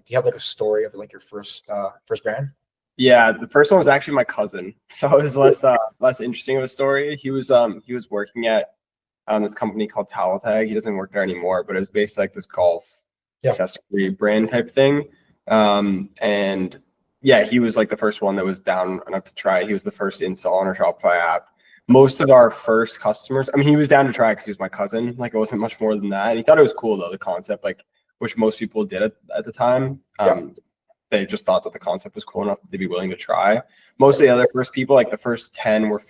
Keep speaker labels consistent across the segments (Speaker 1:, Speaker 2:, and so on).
Speaker 1: Like, do you have like a story of like your first brand?
Speaker 2: Yeah, the first one was actually my cousin, so it was less interesting of a story. He was working at this company called Tag. He doesn't work there anymore, but it was basically like this golf accessory brand type thing. And yeah, he was like the first one that was down enough to try it. He was the first install on our Shopify app. Most of our first customers, I mean, he was down to try because he was my cousin. Like, it wasn't much more than that. And he thought it was cool though, the concept, like, which most people did at the time. They just thought that the concept was cool enough that they'd be willing to try. Most of the other first people, like the first 10 were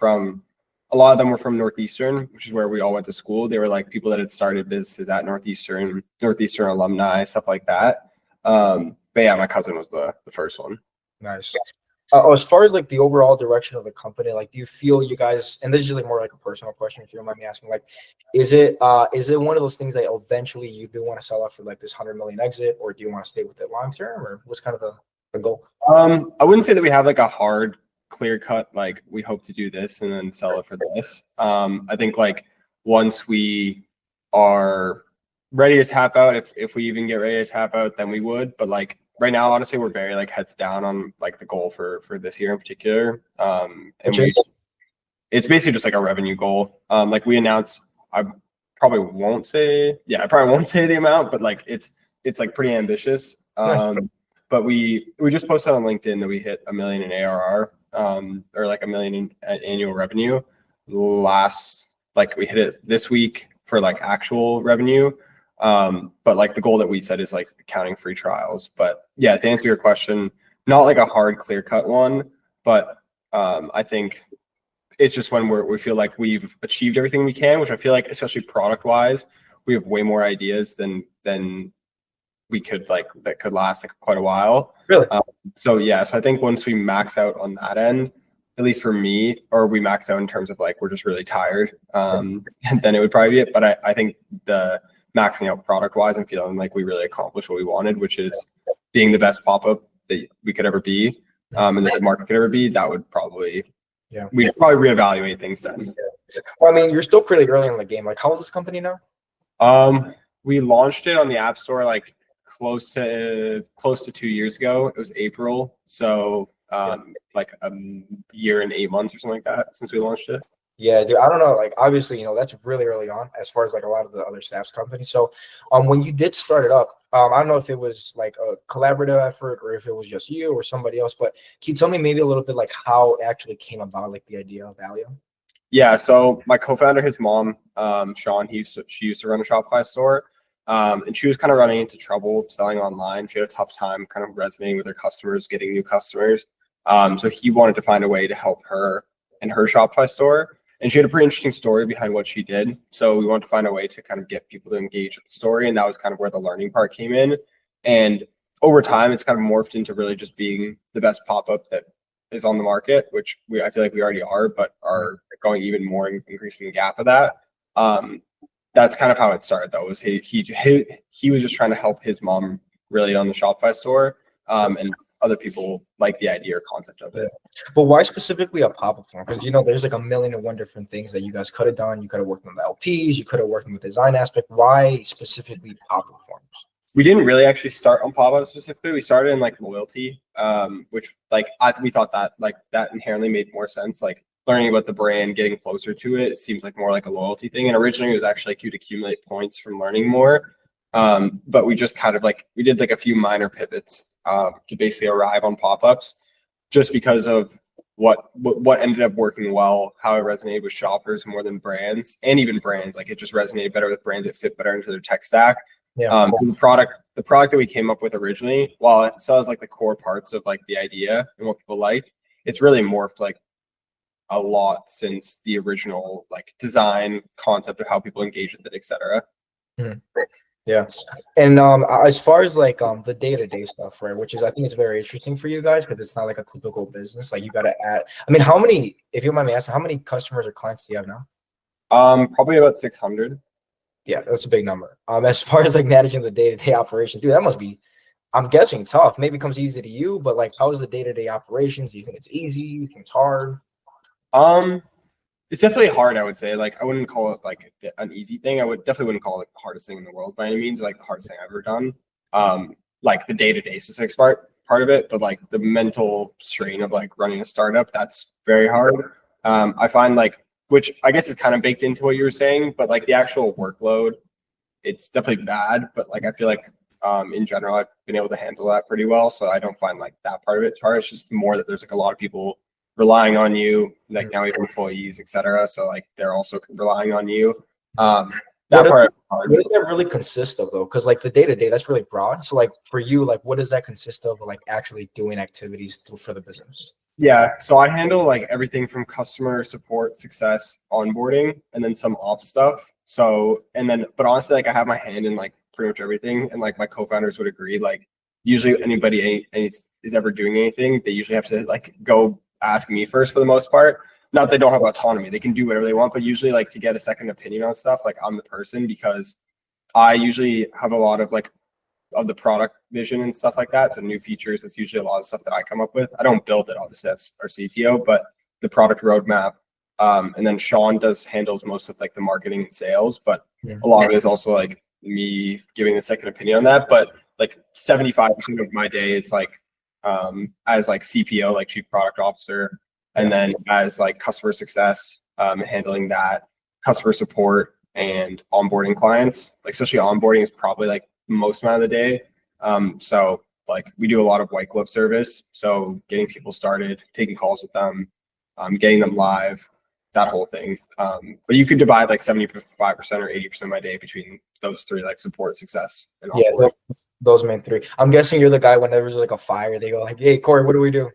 Speaker 2: a lot of them were from Northeastern, which is where we all went to school. They were like people that had started businesses at Northeastern alumni, stuff like that. But yeah, my cousin was the first one.
Speaker 1: Nice. As far as like the overall direction of the company, like, do you feel you guys, and this is just like more like a personal question, if you don't mind me asking, like, is it one of those things that eventually you do want to sell off for like this 100 million exit, or do you want to stay with it long term, or what's kind of the goal?
Speaker 2: I wouldn't say that we have like a hard, clear cut, like we hope to do this and then sell it for this. I think like once we are ready to tap out, if we even get ready to tap out, then we would. But like right now, honestly, we're very like heads down on like the goal for this year in particular. And it's basically just like a revenue goal. Like we announced, I probably won't say the amount, but like it's like pretty ambitious. But we just posted on LinkedIn that we hit 1 million in ARR, or like 1 million in annual revenue. Like we hit it this week for like actual revenue. But like the goal that we set is like accounting free trials. But yeah, to answer your question, not like a hard, clear cut one, but I think it's just when we feel like we've achieved everything we can, which I feel like, especially product wise, we have way more ideas than we could like that could last like quite a while.
Speaker 1: Really?
Speaker 2: So yeah, so I think once we max out on that end, at least for me, or we max out in terms of like we're just really tired, and then it would probably be it. But I think the maxing out product wise and feeling like we really accomplished what we wanted, which is being the best pop-up that we could ever be, and that the market could ever be, that would probably we'd probably reevaluate things then.
Speaker 1: Well, I mean, you're still pretty early in the game. Like, how old is this company now?
Speaker 2: We launched it on the App Store like close to 2 years ago. It was April, so like a year and 8 months or something like that since we launched it.
Speaker 1: Yeah, dude, I don't know. Like, obviously, you know, that's really early on as far as like a lot of the other SaaS companies. So, when you did start it up, I don't know if it was like a collaborative effort or if it was just you or somebody else, but can you tell me maybe a little bit like how it actually came about, like the idea of Alia?
Speaker 2: Yeah, so my co-founder, his mom, Sean, she used to run a Shopify store, and she was kind of running into trouble selling online. She had a tough time kind of resonating with her customers, getting new customers. So he wanted to find a way to help her in her Shopify store. And she had a pretty interesting story behind what she did. So we wanted to find a way to kind of get people to engage with the story. And that was kind of where the learning part came in. And over time, it's kind of morphed into really just being the best pop-up that is on the market, which I feel like we already are, but are going even more and increasing the gap of that. That's kind of how it started though, was he was just trying to help his mom really on the Shopify store. And other people like the idea or concept of it.
Speaker 1: But why specifically a pop-up form? Because, you know, there's like a million and one different things that you guys could have done. You could have worked on the LPs, you could have worked on the design aspect. Why specifically pop-up forms?
Speaker 2: We didn't really actually start on pop-up specifically. We started in like loyalty, which like we thought that like that inherently made more sense. Like learning about the brand, getting closer to it, it seems like more like a loyalty thing. And originally it was actually like you'd accumulate points from learning more. But we just kind of like, we did like a few minor pivots to basically arrive on pop-ups, just because of what ended up working well, how it resonated with shoppers more than brands, and even brands. Like it just resonated better with brands that fit better into their tech stack. The product that we came up with originally, while it still has like the core parts of like the idea and what people liked, it's really morphed like a lot since the original like design concept of how people engage with it, etc.
Speaker 1: Yeah. And as far as like the day-to-day stuff, right, which is I think it's very interesting for you guys because it's not like a typical business. Like you got to add, I mean, how many, if you don't mind me asking, how many customers or clients do you have now?
Speaker 2: Probably about 600.
Speaker 1: Yeah, that's a big number. As far as like managing the day-to-day operation, dude, that must be, I'm guessing, tough. Maybe it comes easy to you, but like how is the day-to-day operations? Do you think it's easy? Do you think it's hard?
Speaker 2: It's definitely hard, I would say. Like I wouldn't call it like an easy thing. I would definitely wouldn't call it the hardest thing in the world by any means, like the hardest thing I've ever done. like the day-to-day specifics part of it, but like the mental strain of like running a startup, that's very hard. I find like, which I guess is kind of baked into what you were saying, but like the actual workload, it's definitely bad, but like I feel like in general I've been able to handle that pretty well, so I don't find like that part of it hard. It's just more that there's like a lot of people relying on you, like now we have employees, etc., so like they're also relying on you. That part
Speaker 1: what does that really consist of though? Because like the day-to-day, that's really broad. So like for you, like what does that consist of, like actually doing activities for the business?
Speaker 2: Yeah, so I handle like everything from customer support, success, onboarding, and then some ops stuff. So, and then, but honestly, like I have my hand in like pretty much everything, and like my co-founders would agree. Like usually, anybody is ever doing anything, they usually have to like go ask me first for the most part. Not that they don't have autonomy; they can do whatever they want, but usually, like to get a second opinion on stuff, like I'm the person because I usually have a lot of like of the product vision and stuff like that. So new features, it's usually a lot of stuff that I come up with. I don't build it, obviously that's our CTO, but the product roadmap. And then Sean handles most of like the marketing and sales, but a lot of it is also like me giving a second opinion on that. But like 75% of my day is like as like CPO, like chief product officer, and then as like customer success, handling that, customer support and onboarding clients. Like especially onboarding is probably like most amount of the day. So like we do a lot of white glove service. So getting people started, taking calls with them, getting them live, that whole thing. But you could divide like 75% or 80% of my day between those three, like support, success, and onboarding.
Speaker 1: Those main three. I'm guessing you're the guy whenever there's like a fire, they go like, "Hey, Cory, what do we do?"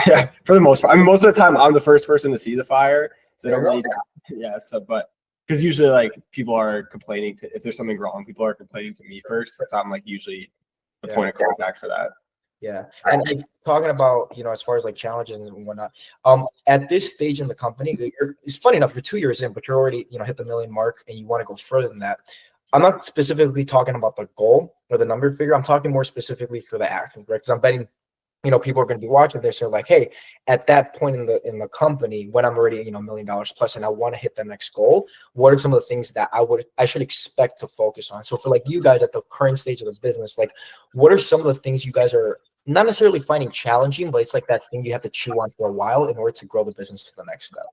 Speaker 2: Yeah, for the most part. I mean, most of the time I'm the first person to see the fire. So they don't really, yeah. So, but because usually like people are complaining if there's something wrong, people are complaining to me first. So I'm like usually the point of contact for that.
Speaker 1: Yeah. And like, talking about, as far as like challenges and whatnot, at this stage in the company, it's funny enough, you're 2 years in, but you're already, hit the million mark and you want to go further than that. I'm not specifically talking about the goal or the number figure. I'm talking more specifically for the actions, right? Because I'm betting, people are going to be watching this. They're like, hey, at that point in the company, when I'm already, $1 million plus, and I want to hit the next goal, what are some of the things that I should expect to focus on? So for like you guys at the current stage of the business, like what are some of the things you guys are not necessarily finding challenging, but it's like that thing you have to chew on for a while in order to grow the business to the next step?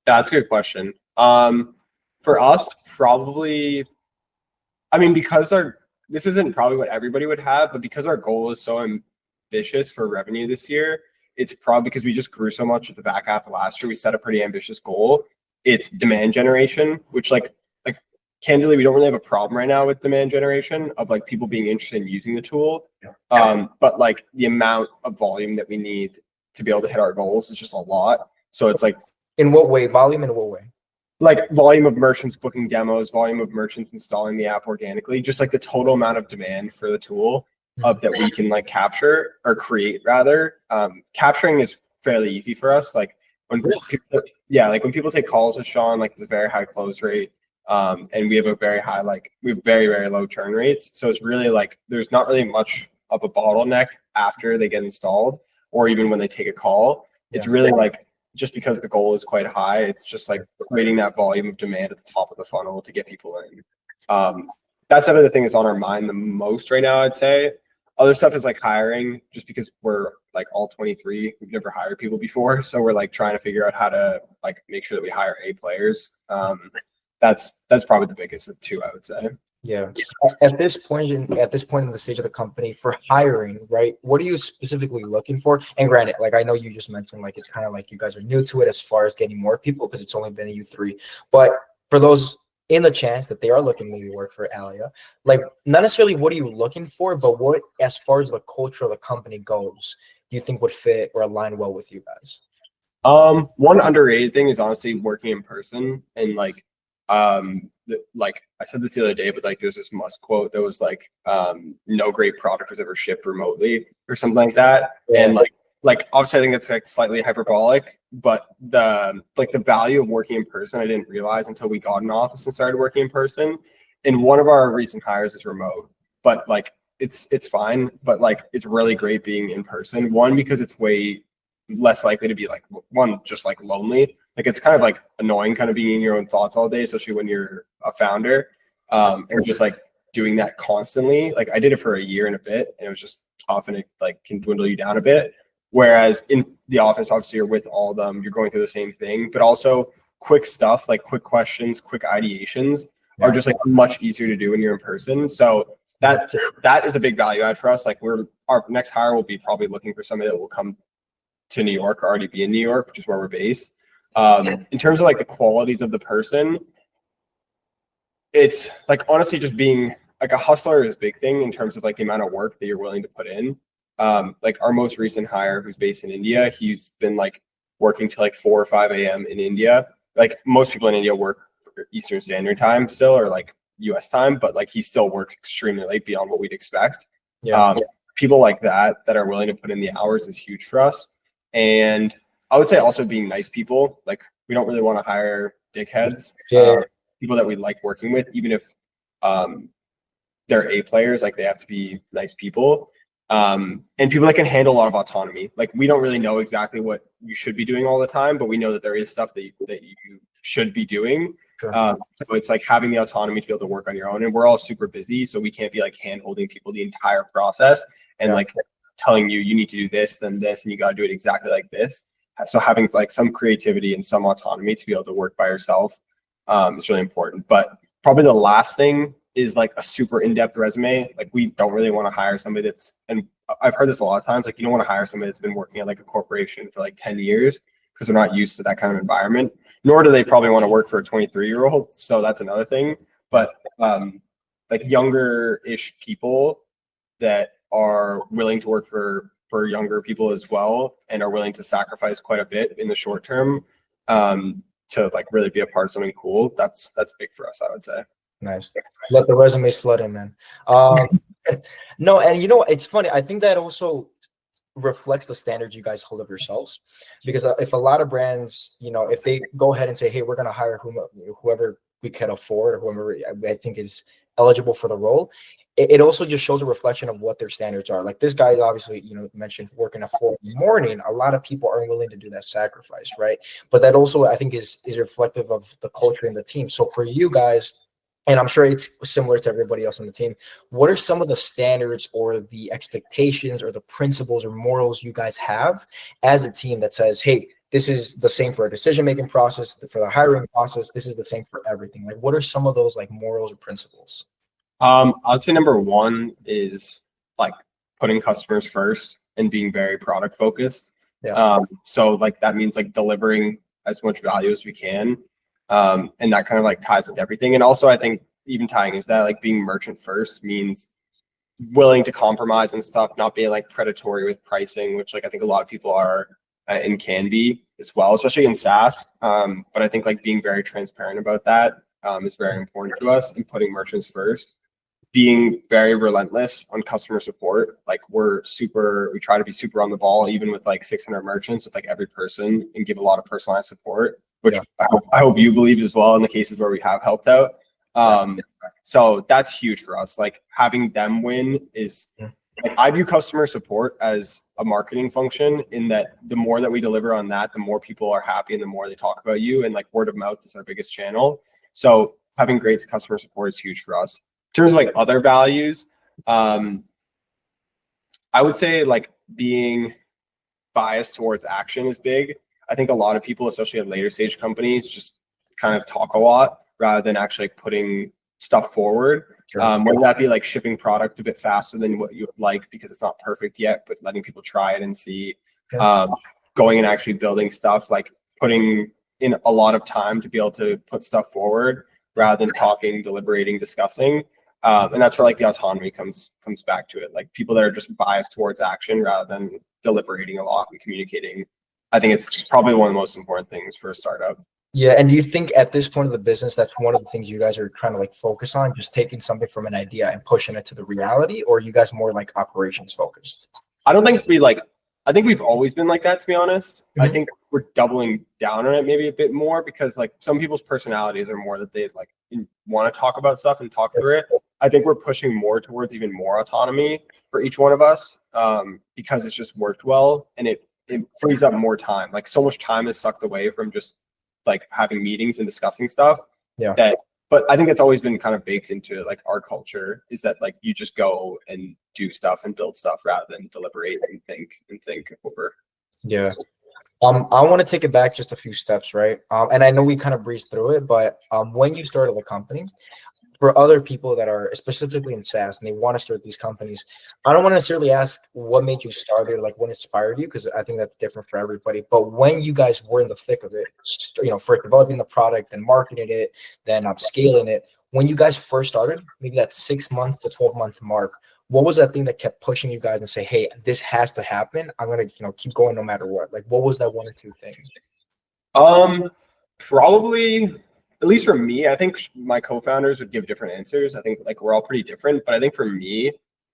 Speaker 2: Yeah, that's a good question. For us, probably, I mean, because this isn't probably what everybody would have, but because our goal is so ambitious for revenue this year, it's probably because we just grew so much at the back half of last year. We set a pretty ambitious goal. It's demand generation, which like candidly, we don't really have a problem right now with demand generation of like people being interested in using the tool. But like the amount of volume that we need to be able to hit our goals is just a lot. So it's like,
Speaker 1: in what way? Volume in what way?
Speaker 2: Like volume of merchants booking demos, volume of merchants installing the app organically, just like the total amount of demand for the tool that we can like capture or create rather. Capturing is fairly easy for us. Like when people, when people take calls with Sean, like it's a very high close rate. And we have a very high, we have very, very low churn rates. So it's really like, there's not really much of a bottleneck after they get installed or even when they take a call. It's really like, just because the goal is quite high, it's just like creating that volume of demand at the top of the funnel to get people in. That's some of the thing that's on our mind the most right now, I'd say. Other stuff is like hiring, just because we're like all 23, we've never hired people before. So we're like trying to figure out how to like make sure that we hire A players. That's probably the biggest of two, I would say.
Speaker 1: Yeah. At this point in the stage of the company for hiring, right? What are you specifically looking for? And granted, like I know you just mentioned, like it's kind of like you guys are new to it as far as getting more people because it's only been you three. But for those in the chance that they are looking to maybe work for Alia, like not necessarily what are you looking for, but what as far as the culture of the company goes, do you think would fit or align well with you guys?
Speaker 2: One underrated thing is honestly working in person and like I said this the other day, but like there's this Musk quote that was like no great product was ever shipped remotely or something like that. And like obviously I think that's like slightly hyperbolic, but the value of working in person I didn't realize until we got an office and started working in person. And one of our recent hires is remote, but like it's fine, but like it's really great being in person. One, because it's way less likely to be like just like lonely. Like it's kind of like annoying kind of being in your own thoughts all day, especially when you're a founder. And just like doing that constantly. Like I did it for a year and a bit, and it was just tough, and it like can dwindle you down a bit. Whereas in the office, obviously you're with all of them, you're going through the same thing, but also quick stuff like quick questions, quick ideations are just like much easier to do when you're in person. So that is a big value add for us. Like our next hire will be probably looking for somebody that will come to New York or already be in New York, which is where we're based. In terms of like the qualities of the person, it's like honestly just being like a hustler is a big thing in terms of like the amount of work that you're willing to put in. Like our most recent hire who's based in India, he's been like working till like 4 or 5 a.m. in India. Like most people in India work Eastern Standard Time still, or like US time, but like he still works extremely late beyond what we'd expect. People like that are willing to put in the hours is huge for us. And I would say also being nice people. Like we don't really want to hire dickheads. People that we like working with, even if they're A players, like they have to be nice people. And people that can handle a lot of autonomy. Like we don't really know exactly what you should be doing all the time, but we know that there is stuff that you should be doing. So it's like having the autonomy to be able to work on your own. And we're all super busy, so we can't be like hand holding people the entire process and like telling you need to do this, then this, and you got to do it exactly like this. So having like some creativity and some autonomy to be able to work by yourself is really important. But probably the last thing is like a super in-depth resume. Like we don't really want to hire somebody that's, and I've heard this a lot of times, like you don't want to hire somebody that's been working at like a corporation for like 10 years because they're not used to that kind of environment, nor do they probably want to work for a 23-year-old. So that's another thing. But like younger-ish people that are willing to work for younger people as well and are willing to sacrifice quite a bit in the short term to like really be a part of something cool. That's big for us, I would say.
Speaker 1: Nice. Let the resumes flood in, man. No, and you know, it's funny. I think that also reflects the standards you guys hold of yourselves, because if a lot of brands, you know, if they go ahead and say, hey, we're going to hire whoever we can afford or whoever I think is eligible for the role, it also just shows a reflection of what their standards are. Like this guy obviously, you know, mentioned working at 4 in the morning. A lot of people aren't willing to do that sacrifice, right? But that also I think is reflective of the culture in the team. So for you guys, and I'm sure it's similar to everybody else on the team, what are some of the standards or the expectations or the principles or morals you guys have as a team that says, hey, this is the same for a decision-making process, for the hiring process, this is the same for everything? Like, what are some of those like morals or principles?
Speaker 2: I'd say number one is like putting customers first and being very product focused. So like that means like delivering as much value as we can. And that kind of like ties into everything. And also I think even tying into that, like being merchant first means willing to compromise and stuff, not being like predatory with pricing, which like I think a lot of people are and can be as well, especially in SaaS. But I think like being very transparent about that is very important to us, and putting merchants first. Being very relentless on customer support. Like we try to be super on the ball, even with like 600 merchants, with like every person, and give a lot of personalized support, which I hope you believe as well in the cases where we have helped out. So that's huge for us. Like having them win is, like, I view customer support as a marketing function, in that the more that we deliver on that, the more people are happy and the more they talk about you, and like word of mouth is our biggest channel. So having great customer support is huge for us. In terms of like other values, I would say like being biased towards action is big. I think a lot of people, especially at later stage companies, just kind of talk a lot rather than actually putting stuff forward. Whether that be like shipping product a bit faster than what you would like because it's not perfect yet, but letting people try it and see, going and actually building stuff, like putting in a lot of time to be able to put stuff forward rather than talking, deliberating, discussing. And that's where like the autonomy comes back to it. Like people that are just biased towards action rather than deliberating a lot and communicating. I think it's probably one of the most important things for a startup.
Speaker 1: Yeah, and do you think at this point of the business, that's one of the things you guys are trying to like focus on, just taking something from an idea and pushing it to the reality, or are you guys more like operations focused?
Speaker 2: I think we've always been like that, to be honest. I think we're doubling down on it maybe a bit more, because like some people's personalities are more that they like want to talk about stuff and talk through it. I think we're pushing more towards even more autonomy for each one of us, because it's just worked well, and it frees up more time. Like so much time is sucked away from just like having meetings and discussing stuff, that but I think it's always been kind of baked into like our culture, is that like you just go and do stuff and build stuff rather than deliberate and think over.
Speaker 1: Yeah. I want to take it back just a few steps, right? And I know we kind of breezed through it, but when you started the company, for other people that are specifically in SaaS and they want to start these companies, I don't want to necessarily ask what made you start it, like what inspired you, because I think that's different for everybody. But when you guys were in the thick of it, for developing the product and marketing it, then scaling it, when you guys first started, maybe that 6 month to 12 month mark, what was that thing that kept pushing you guys and say, hey, this has to happen? I'm gonna, keep going no matter what. Like, what was that one or two things?
Speaker 2: Probably, at least for me, I think my co-founders would give different answers. I think like we're all pretty different, but I think for me,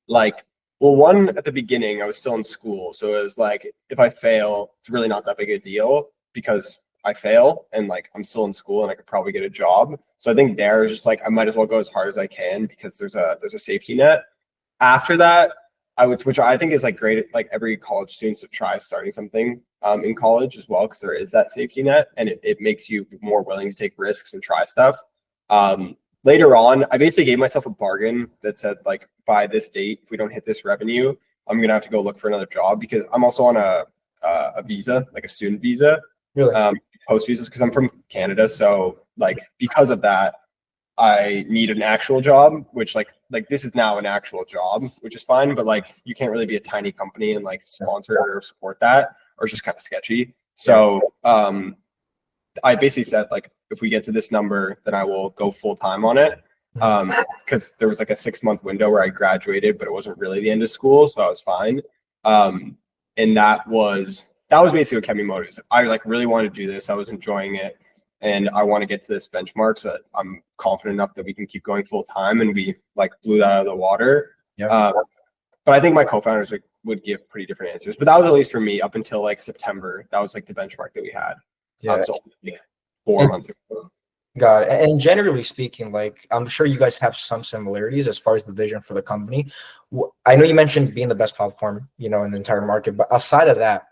Speaker 2: like, well, one, at the beginning, I was still in school. So it was like, if I fail, it's really not that big a deal because I fail and like I'm still in school and I could probably get a job. So I think there is just like, I might as well go as hard as I can because there's a safety net. After that, which I think is like great, like every college student to try starting something in college as well, because there is that safety net and it makes you more willing to take risks and try stuff. Later on, I basically gave myself a bargain that said like, by this date, if we don't hit this revenue, I'm gonna have to go look for another job, because I'm also on a visa, like a student visa,
Speaker 1: Really?
Speaker 2: Post visas, because I'm from Canada. So like because of that, I need an actual job, which like this is now an actual job, which is fine, but like you can't really be a tiny company and like sponsor or support that, or it's just kind of sketchy. So I basically said like, if we get to this number, then I will go full time on it. Because there was like a 6 month window where I graduated, but it wasn't really the end of school, so I was fine. And that was basically what kept me motivated. I like really wanted to do this. I was enjoying it. And I want to get to this benchmark so that I'm confident enough that we can keep going full time, and we like blew that out of the water.
Speaker 1: Yeah.
Speaker 2: But I think my co-founders would give pretty different answers. But that was at least for me up until like September. That was like the benchmark that we had.
Speaker 1: Yeah.
Speaker 2: So like 4 months ago.
Speaker 1: Got it. And generally speaking, like I'm sure you guys have some similarities as far as the vision for the company. I know you mentioned being the best platform, in the entire market, but outside of that,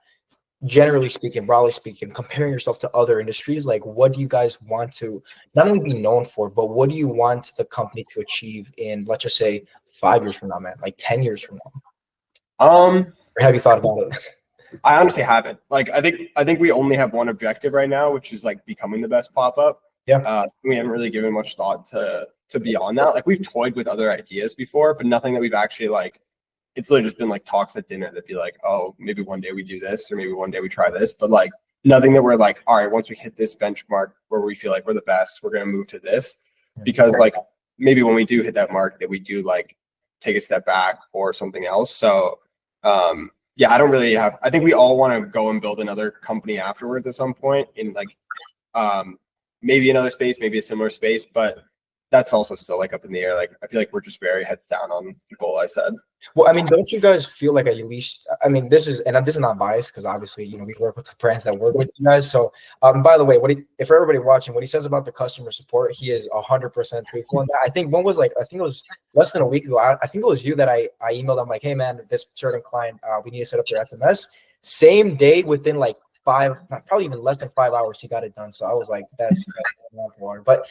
Speaker 1: generally speaking, broadly speaking, comparing yourself to other industries, like what do you guys want to not only be known for, but what do you want the company to achieve in, let's just say, 5 years from now, man, like 10 years from now? Or have you thought about it?
Speaker 2: I honestly haven't. Like, I think we only have one objective right now, which is like becoming the best pop-up.
Speaker 1: Yeah.
Speaker 2: We haven't really given much thought to beyond that. Like, we've toyed with other ideas before, but nothing that we've actually like. It's literally just been like talks at dinner that'd be like, oh, maybe one day we do this, or maybe one day we try this, but like nothing that we're like, all right, once we hit this benchmark where we feel like we're the best, we're gonna move to this. Because like maybe when we do hit that mark, that we do like take a step back or something else. So yeah, I don't really have. I think we all want to go and build another company afterwards at some point in like maybe another space, maybe a similar space, but that's also still like up in the air. Like I feel like we're just very heads down on the goal I said.
Speaker 1: Well, I mean, don't you guys feel like at least, I mean, this is not biased because obviously, we work with the brands that work with you guys. So, by the way, if everybody watching, what he says about the customer support, he is 100% truthful in that. I think I think it was less than a week ago. I think it was you that I emailed. I'm like, hey man, this certain client, we need to set up their SMS. Same day, within like probably even less than 5 hours, he got it done. So I was like, that's water. But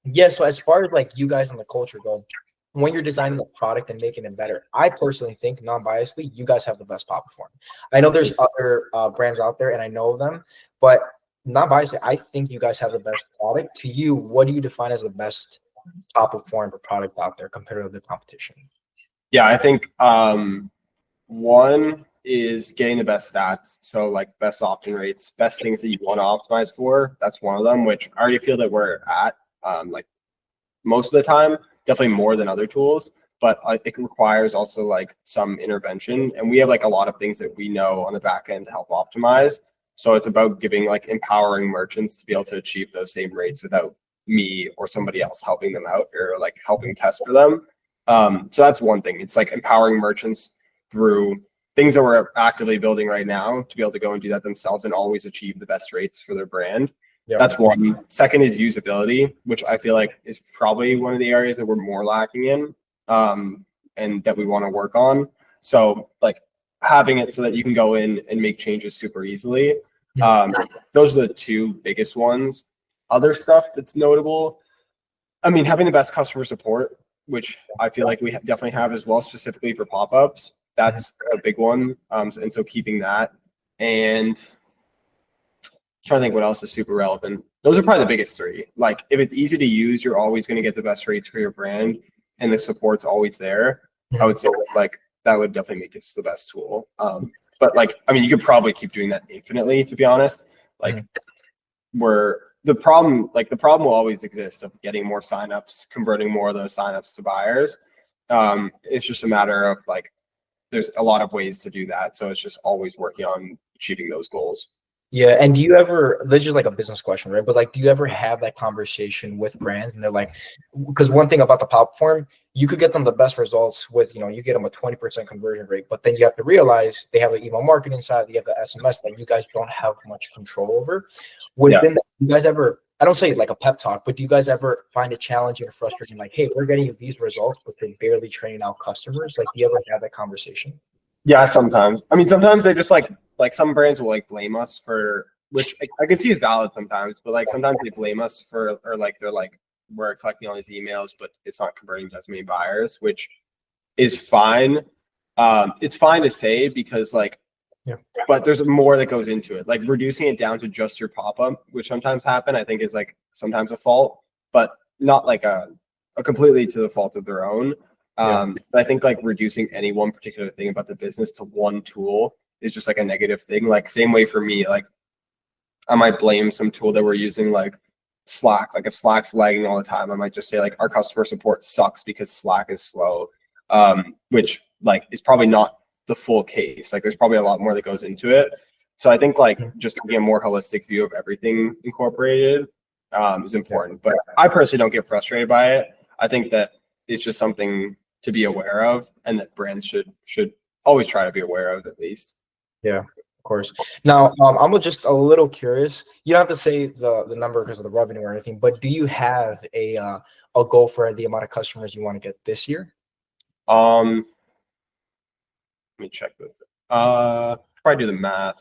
Speaker 1: yeah. So as far as like you guys and the culture go, when you're designing the product and making it better, I personally think, non-biasedly, you guys have the best pop form. I know there's other brands out there, and I know of them, but non-biasedly, I think you guys have the best product. To you, what do you define as the best top form product out there compared to the competition?
Speaker 2: Yeah, I think one is getting the best stats. So like best opt-in rates, best things that you want to optimize for. That's one of them, which I already feel that we're at like most of the time. Definitely more than other tools, but it requires also like some intervention. And we have like a lot of things that we know on the back end to help optimize. So it's about empowering merchants to be able to achieve those same rates without me or somebody else helping them out or like helping test for them. So that's one thing. It's like empowering merchants through things that we're actively building right now to be able to go and do that themselves and always achieve the best rates for their brand. Yeah. That's one. Second is usability, which I feel like is probably one of the areas that we're more lacking in and that we want to work on. So like having it so that you can go in and make changes super easily. Those are the two biggest ones. Other stuff that's notable, I mean, having the best customer support, which I feel like we definitely have as well, specifically for pop-ups, that's a big one. And so keeping that, and trying to think what else is super relevant. Those are probably the biggest three. Like if it's easy to use, you're always going to get the best rates for your brand, and the support's always there. I would say like that would definitely make this the best tool. But like, I mean, you could probably keep doing that infinitely, to be honest. Like where the problem will always exist of getting more signups, converting more of those signups to buyers. It's just a matter of like, there's a lot of ways to do that. So it's just always working on achieving those goals.
Speaker 1: Yeah, and do you ever, this is just like a business question, right? But like, do you ever have that conversation with brands and they're like, because one thing about the platform, you could get them the best results with, you get them a 20% conversion rate, but then you have to realize they have the email marketing side, you have the SMS that you guys don't have much control over. Within that, you guys ever, I don't say like a pep talk, but do you guys ever find it challenging or frustrating? Like, hey, we're getting you these results, but they're barely training out customers. Like, do you ever have that conversation?
Speaker 2: Yeah, sometimes. I mean, sometimes they just like some brands will like blame us for, which I can see is valid sometimes, but like sometimes they blame us for, or like they're like, we're collecting all these emails, but it's not converting to as many buyers, which is fine. It's fine to say because like, but there's more that goes into it. Like reducing it down to just your pop-up, which sometimes happen, I think is like sometimes a fault, but not like a completely to the fault of their own. But I think like reducing any one particular thing about the business to one tool is just like a negative thing. Like same way for me, like I might blame some tool that we're using like Slack. Like if Slack's lagging all the time, I might just say like our customer support sucks because Slack is slow, which like is probably not the full case. Like there's probably a lot more that goes into it. So I think like just to get a more holistic view of everything incorporated is important. But I personally don't get frustrated by it. I think that it's just something to be aware of, and that brands should always try to be aware of at least.
Speaker 1: Yeah, of course. Now, I'm just a little curious. You don't have to say the number because of the revenue or anything, but do you have a goal for the amount of customers you want to get this year?
Speaker 2: Let me check this. Probably do the math.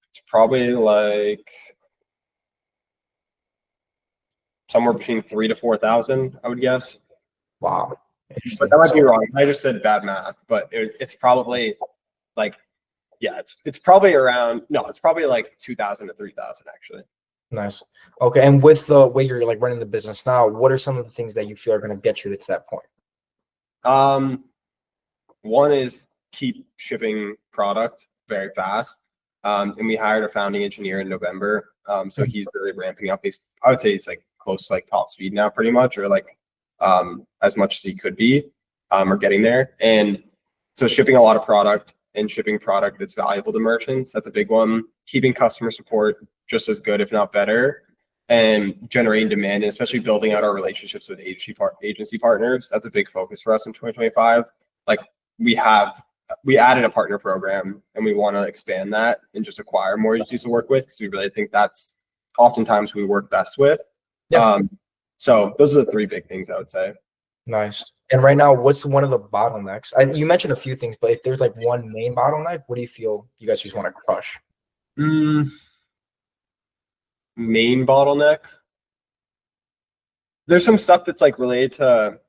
Speaker 2: It's probably like somewhere between 3,000 to 4,000, I would guess.
Speaker 1: Wow.
Speaker 2: But that might be wrong. I just said bad math, but it's probably like, yeah, it's probably around, no, it's probably like 2,000 to 3,000 actually.
Speaker 1: Nice. Okay. And with the way you're like running the business now, what are some of the things that you feel are going to get you to that point?
Speaker 2: One is keep shipping product very fast. And we hired a founding engineer in November. So he's really ramping up. I would say he's like close to like top speed now pretty much, or like as much as he could be, or getting there. And so shipping a lot of product and shipping product that's valuable to merchants, that's a big one. Keeping customer support just as good, if not better, and generating demand, and especially building out our relationships with agency partners. That's a big focus for us in 2025. Like we added a partner program, and we want to expand that and just acquire more agencies to work with, because we really think that's oftentimes who we work best with. So those are the three big things I would say.
Speaker 1: Nice. And right now, what's one of the bottlenecks? You mentioned a few things, but if there's like one main bottleneck, what do you feel you guys just want to crush?
Speaker 2: Main bottleneck. There's some stuff that's like related to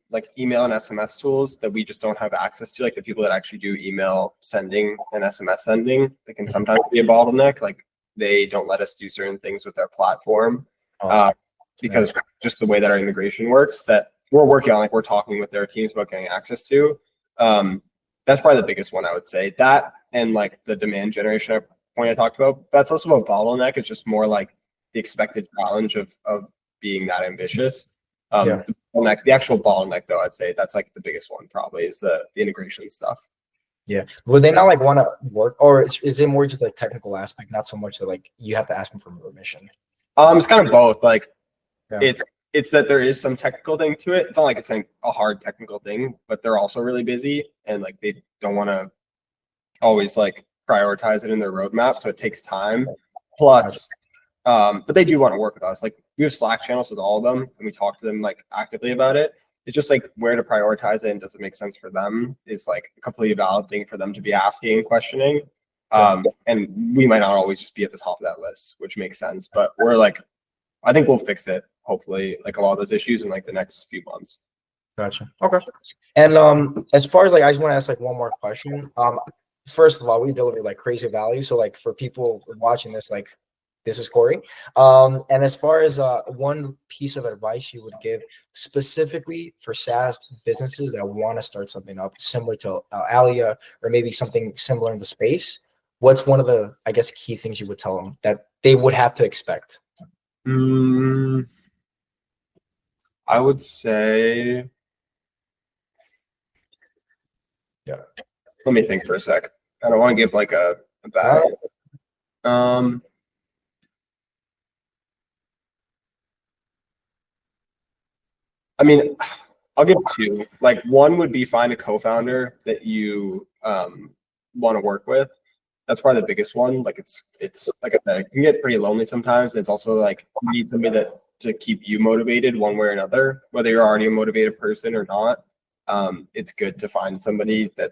Speaker 2: like email and SMS tools that we just don't have access to. Like the people that actually do email sending and SMS sending, that can sometimes be a bottleneck. Like they don't let us do certain things with their platform because just the way that our integration works, that we're working on, like we're talking with their teams about getting access to. That's probably the biggest one I would say. That and like the demand generation point I talked about, that's less of a bottleneck. It's just more like the expected challenge of being that ambitious. The actual bottleneck though, I'd say that's like the biggest one probably is the integration stuff.
Speaker 1: Yeah. Would they not like want to work, or is it more just a technical aspect, not so much that like you have to ask them for permission?
Speaker 2: It's kind of both. Like it's that there is some technical thing to it. It's not like it's a hard technical thing, but they're also really busy and like they don't want to always like prioritize it in their roadmap. So it takes time. Plus, but they do want to work with us. Like we have Slack channels with all of them, and we talk to them like actively about it. It's just like where to prioritize it and does it make sense for them is like a completely valid thing for them to be asking and questioning. And we might not always just be at the top of that list, which makes sense. But we're like, I think we'll fix it, hopefully, like a lot of those issues in like the next few months.
Speaker 1: Gotcha. Okay. And as far as like, I just want to ask like one more question. First of all, we deliver like crazy value. So like for people watching this, like this is Cory. And as far as one piece of advice you would give specifically for SaaS businesses that want to start something up similar to Alia or maybe something similar in the space, what's one of the, I guess, key things you would tell them that they would have to expect?
Speaker 2: I would say,
Speaker 1: yeah.
Speaker 2: Let me think for a sec. I don't want to give like a bad answer. I mean, I'll give two. Like one would be find a co-founder that you want to work with. That's probably the biggest one. Like it's like I said, it can get pretty lonely sometimes. And it's also like you need somebody that to keep you motivated one way or another, whether you're already a motivated person or not. It's good to find somebody that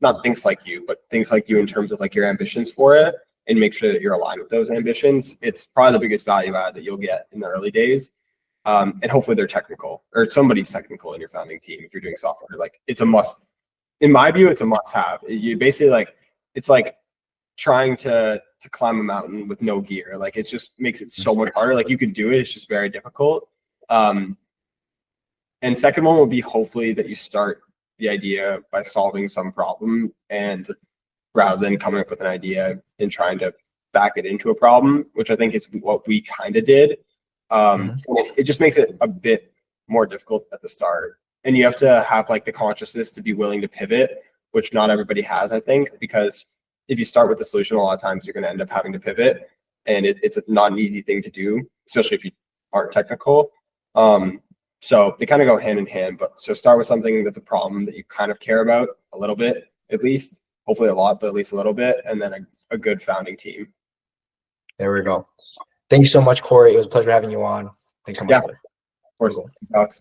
Speaker 2: not thinks like you, but thinks like you in terms of like your ambitions for it, and make sure that you're aligned with those ambitions. It's probably the biggest value add that you'll get in the early days. And hopefully they're technical or somebody's technical in your founding team. If you're doing software, like it's a must, in my view, it's a must have. You basically like, it's like trying to climb a mountain with no gear. Like it just makes it so much harder. Like you could do it, it's just very difficult. And second one will be hopefully that you start the idea by solving some problem, and rather than coming up with an idea and trying to back it into a problem, which I think is what we kind of did. It just makes it a bit more difficult at the start, and you have to have like the consciousness to be willing to pivot, which not everybody has, I think, because if you start with the solution, a lot of times you're going to end up having to pivot, and it's not an easy thing to do, especially if you aren't technical. So they kind of go hand in hand, but so start with something that's a problem that you kind of care about a little bit, at least, hopefully a lot, but at least a little bit, and then a good founding team.
Speaker 1: There we go. Thank you so much, Cory. It was a pleasure having you on. Thanks so much.
Speaker 2: Yeah, of course.
Speaker 1: All right.